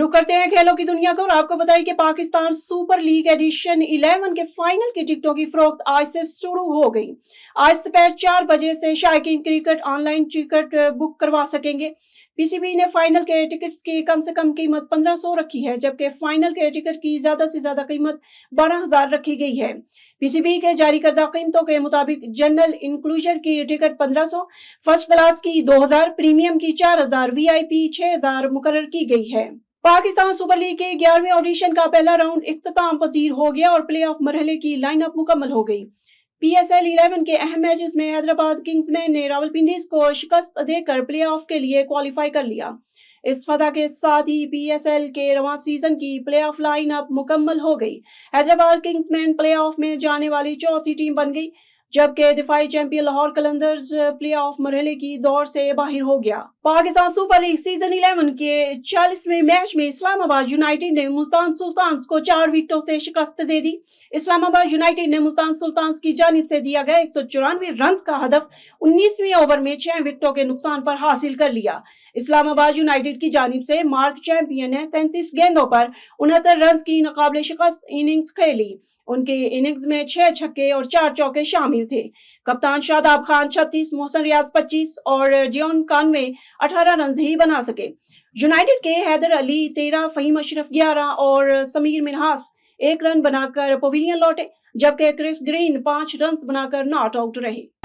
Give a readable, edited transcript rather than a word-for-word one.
रुक करते हैं खेलों की दुनिया को और आपको बताइए कि पाकिस्तान सुपर लीग एडिशन 11 के फाइनल की टिकटों की फरोख्त आज से शुरू हो गई। आज दोपहर 4 बजे से शायकीन क्रिकेट ऑनलाइन टिकट बुक करवा सकेंगे। पीसीबी ने फाइनल के टिकट्स की कम से कम कीमत 1500 रखी है, जबकि फाइनल के टिकट की ज्यादा से ज्यादा कीमत 12,000 रखी गई है। पीसीबी के जारी करदा कीमतों के मुताबिक जनरल इंक्लूजर की टिकट 1500, फर्स्ट क्लास की 2000, प्रीमियम की 4000, वीआईपी 6000 मुकर्रर की गई है। पाकिस्तान सुपर लीग के 11वें ऑडिशन का पहला राउंड इख्तिताम पजीर हो गया और प्ले ऑफ मरहले की लाइनअप मुकम्मल हो गई। पीएसएल 11 के अहम मैचेस में हैदराबाद किंग्समैन ने रावलपिंडी को शिकस्त देकर प्ले ऑफ के लिए क्वालिफाई कर लिया। इस फतह के साथ ही पीएसएल के रवां सीजन की प्ले ऑफ लाइनअप मुकम्मल हो गई। हैदराबाद किंग्समैन प्ले ऑफ में जाने वाली चौथी टीम बन गई, जबकि दिफाई champion Lahore Qalandars play off मरहले की दौड़ से बाहर हो गया। पाकिस्तान सुपर लीग सीजन 11 के 40वें मैच में इस्लामाबाद यूनाइटेड ने मुल्तान सुल्तान्स को 4 विकेटों से शिकस्त दे दी। इस्लामाबाद यूनाइटेड ने मुल्तान सुल्तान्स की जानिब से दिया गया 194 रन का हदफ 19वीं ओवर में 6 विकेटों के नुकसान पर हासिल कर लिया। इस्लामाबाद यूनाइटेड की जानिब से मार्क चैंपियन ने 33 गेंदों पर 69 रन की नाकाबिले शिकस्त इनिंग्स खेली। उनके इनिंग्स में 6 छक्के और 4 चौके शामिल थे। कप्तान शादाब खान 36, मोहसन रियाज 25 और जियोन कानवे 18 रन ही बना सके। यूनाइटेड के हैदर अली 13, फहीम अशरफ 11 और समीर मिन्हास 1 रन बनाकर पवेलियन लौटे, जबकि क्रिस ग्रीन 5 रन बनाकर नॉट आउट रहे।